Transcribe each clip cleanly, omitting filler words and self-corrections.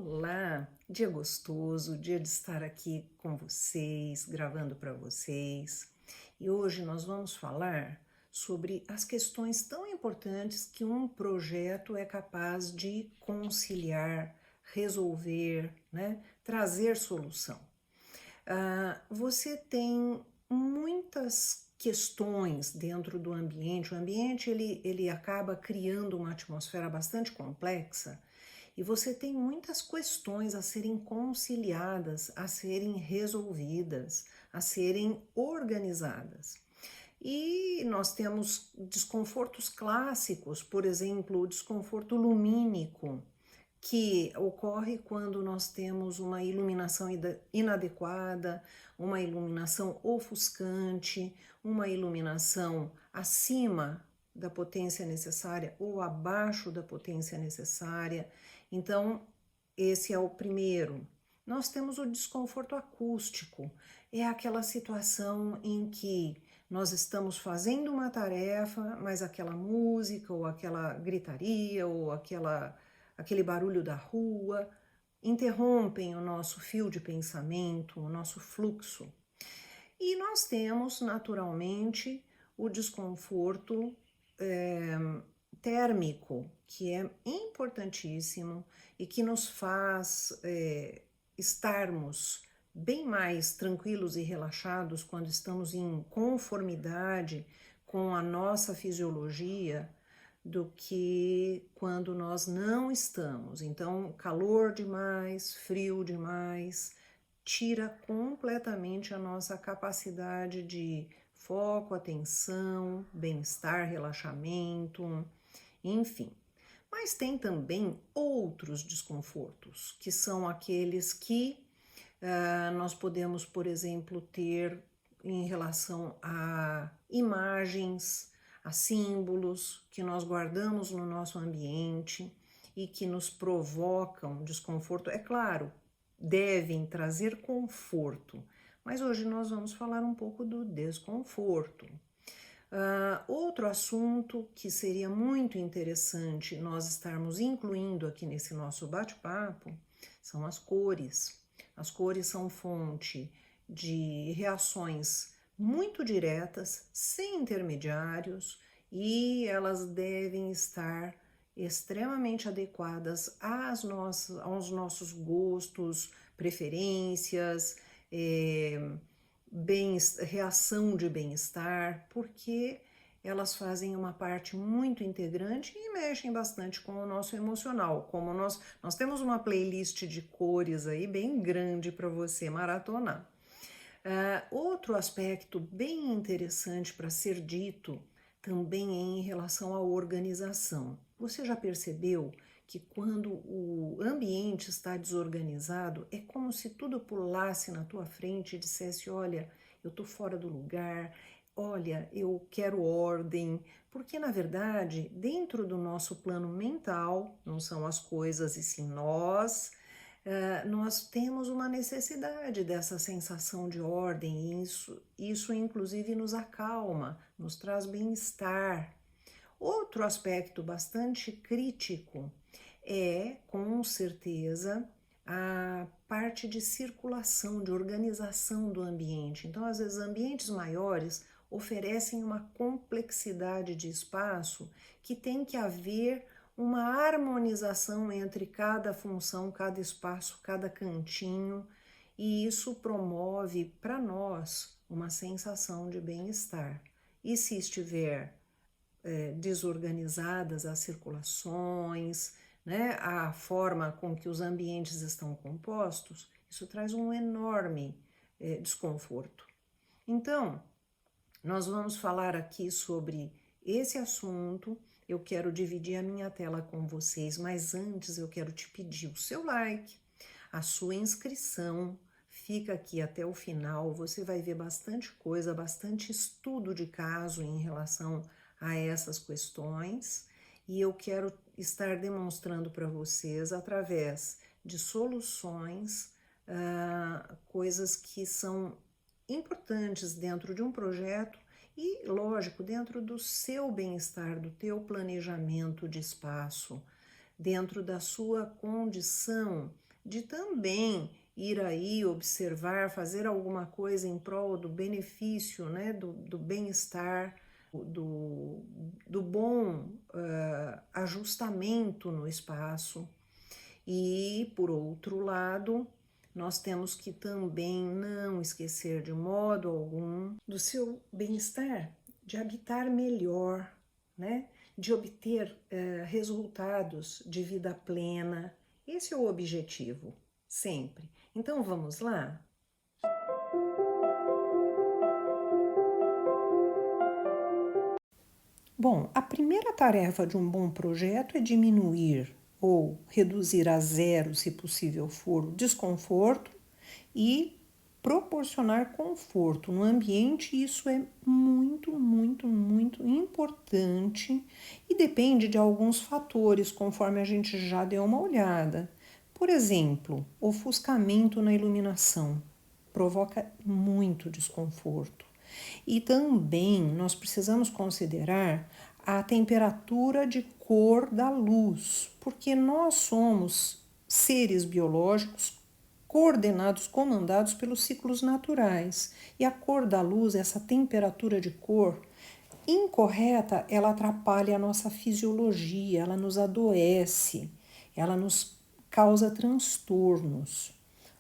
Olá, dia gostoso, dia de estar aqui com vocês, gravando para vocês. E hoje nós vamos falar sobre as questões tão importantes que um projeto é capaz de conciliar, resolver, né? Trazer solução. Você tem muitas questões dentro do ambiente. O ambiente ele acaba criando uma atmosfera bastante complexa e você tem muitas questões a serem conciliadas, a serem resolvidas, a serem organizadas. E nós temos desconfortos clássicos, por exemplo, o desconforto lumínico, que ocorre quando nós temos uma iluminação inadequada, uma iluminação ofuscante, uma iluminação acima da potência necessária ou abaixo da potência necessária. Então, esse é o primeiro. Nós temos o desconforto acústico, é aquela situação em que nós estamos fazendo uma tarefa, mas aquela música, ou aquela gritaria, ou aquele barulho da rua interrompem o nosso fio de pensamento, o nosso fluxo. E nós temos, naturalmente, o desconforto térmico, que é importantíssimo e que nos faz estarmos bem mais tranquilos e relaxados quando estamos em conformidade com a nossa fisiologia do que quando nós não estamos. Então, calor demais, frio demais, tira completamente a nossa capacidade de foco, atenção, bem-estar, relaxamento, enfim. Mas tem também outros desconfortos, que são aqueles que nós podemos, por exemplo, ter em relação a imagens, a símbolos que nós guardamos no nosso ambiente e que nos provocam desconforto. É claro, devem trazer conforto, mas hoje nós vamos falar um pouco do desconforto. Outro assunto que seria muito interessante nós estarmos incluindo aqui nesse nosso bate-papo são as cores. As cores são fonte de reações muito diretas, sem intermediários, e elas devem estar extremamente adequadas aos nossos gostos, preferências, reação de bem-estar, porque elas fazem uma parte muito integrante e mexem bastante com o nosso emocional. Como nós temos uma playlist de cores aí bem grande para você maratonar. Outro aspecto bem interessante para ser dito também é em relação à organização. Você já percebeu que quando o ambiente está desorganizado, é como se tudo pulasse na tua frente e dissesse: olha, eu estou fora do lugar, olha, eu quero ordem, porque na verdade, dentro do nosso plano mental, não são as coisas e sim nós temos uma necessidade dessa sensação de ordem, e isso inclusive nos acalma, nos traz bem-estar. Outro aspecto bastante crítico é, com certeza, a parte de circulação, de organização do ambiente. Então, às vezes, ambientes maiores oferecem uma complexidade de espaço que tem que haver uma harmonização entre cada função, cada espaço, cada cantinho, e isso promove para nós uma sensação de bem-estar. E se estiver desorganizadas as circulações, né, a forma com que os ambientes estão compostos, isso traz um enorme desconforto. Então, nós vamos falar aqui sobre esse assunto. Eu quero dividir a minha tela com vocês, mas antes eu quero te pedir o seu like, a sua inscrição. Fica aqui até o final, você vai ver bastante coisa, bastante estudo de caso em relação a essas questões, e eu quero estar demonstrando para vocês, através de soluções, coisas que são importantes dentro de um projeto e, lógico, dentro do seu bem-estar, do teu planejamento de espaço, dentro da sua condição de também ir aí observar, fazer alguma coisa em prol do benefício, né, do bem-estar, do, do bom ajustamento no espaço. E, por outro lado, nós temos que também não esquecer de modo algum do seu bem-estar, de habitar melhor, né? De obter resultados de vida plena. Esse é o objetivo, sempre. Então vamos lá? Bom, a primeira tarefa de um bom projeto é diminuir ou reduzir a zero, se possível for, o desconforto e proporcionar conforto no ambiente. Isso é muito, muito, muito importante e depende de alguns fatores, conforme a gente já deu uma olhada. Por exemplo, ofuscamento na iluminação provoca muito desconforto. E também nós precisamos considerar a temperatura de cor da luz, porque nós somos seres biológicos coordenados, comandados pelos ciclos naturais. E a cor da luz, essa temperatura de cor incorreta, ela atrapalha a nossa fisiologia, ela nos adoece, ela nos causa transtornos.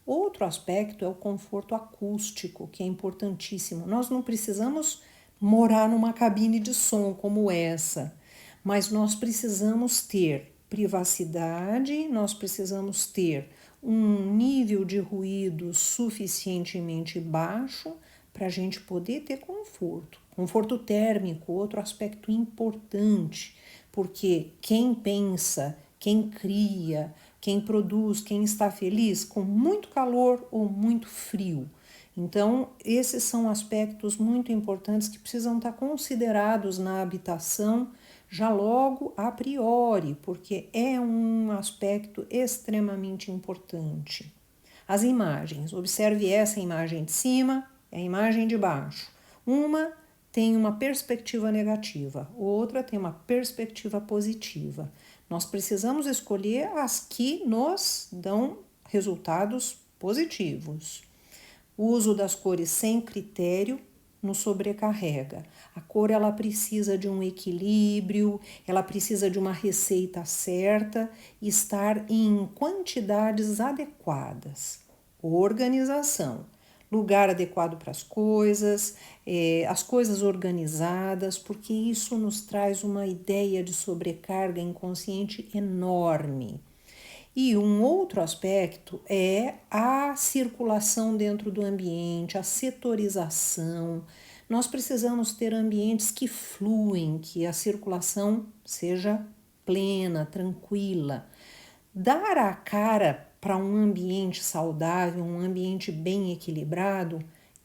Outro aspecto é o conforto acústico, que é importantíssimo. Nós não precisamos morar numa cabine de som como essa, mas nós precisamos ter privacidade, nós precisamos ter um nível de ruído suficientemente baixo para a gente poder ter conforto. Conforto térmico, outro aspecto importante, porque quem pensa, quem cria, quem produz, quem está feliz com muito calor ou muito frio. Então, esses são aspectos muito importantes que precisam estar considerados na habitação já logo a priori, porque é um aspecto extremamente importante. As imagens, observe essa imagem de cima e a imagem de baixo. Uma tem uma perspectiva negativa, outra tem uma perspectiva positiva. Nós precisamos escolher as que nos dão resultados positivos. O uso das cores sem critério nos sobrecarrega. A cor ela precisa de um equilíbrio, ela precisa de uma receita certa e estar em quantidades adequadas. Organização, lugar adequado para as coisas organizadas, porque isso nos traz uma ideia de sobrecarga inconsciente enorme. E um outro aspecto é a circulação dentro do ambiente, a setorização. Nós precisamos ter ambientes que fluem, que a circulação seja plena, tranquila. Dar a cara para um ambiente saudável, um ambiente bem equilibrado,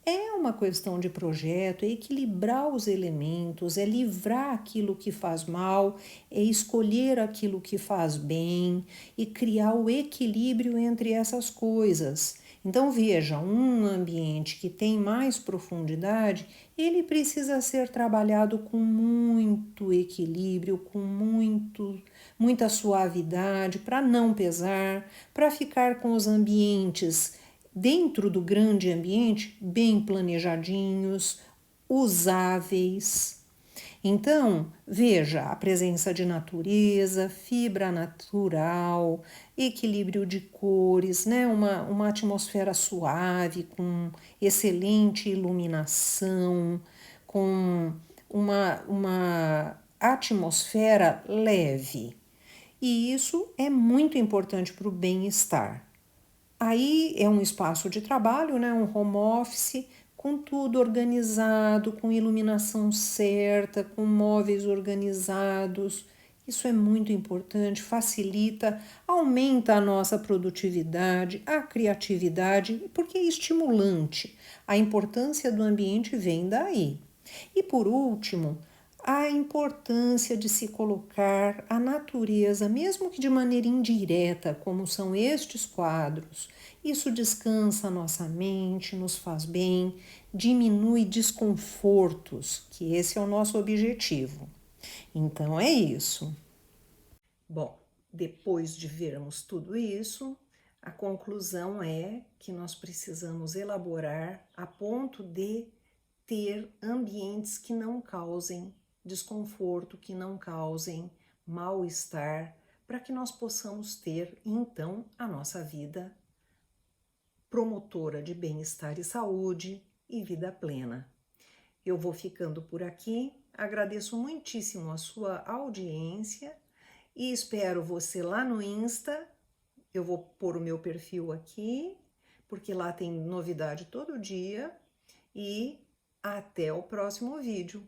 é uma questão de projeto, é equilibrar os elementos, é livrar aquilo que faz mal, é escolher aquilo que faz bem e criar o equilíbrio entre essas coisas. Então veja, um ambiente que tem mais profundidade, ele precisa ser trabalhado com muito equilíbrio, com muita suavidade, para não pesar, para ficar com os ambientes dentro do grande ambiente bem planejadinhos, usáveis. Então, veja a presença de natureza, fibra natural, equilíbrio de cores, né? Uma atmosfera suave, com excelente iluminação, com uma atmosfera leve. E isso é muito importante para o bem-estar. Aí é um espaço de trabalho, né? Um home office, com tudo organizado, com iluminação certa, com móveis organizados. Isso é muito importante, facilita, aumenta a nossa produtividade, a criatividade, porque é estimulante. A importância do ambiente vem daí. E por último, a importância de se colocar a natureza, mesmo que de maneira indireta, como são estes quadros. Isso descansa a nossa mente, nos faz bem, diminui desconfortos, que esse é o nosso objetivo. Então é isso. Bom, depois de vermos tudo isso, A conclusão é que nós precisamos elaborar a ponto de ter ambientes que não causem desconforto, que não causem mal-estar, para que nós possamos ter, então, a nossa vida promotora de bem-estar e saúde e vida plena. Eu vou ficando por aqui, agradeço muitíssimo a sua audiência e espero você lá no Insta. Eu vou pôr o meu perfil aqui, porque lá tem novidade todo dia. E até o próximo vídeo.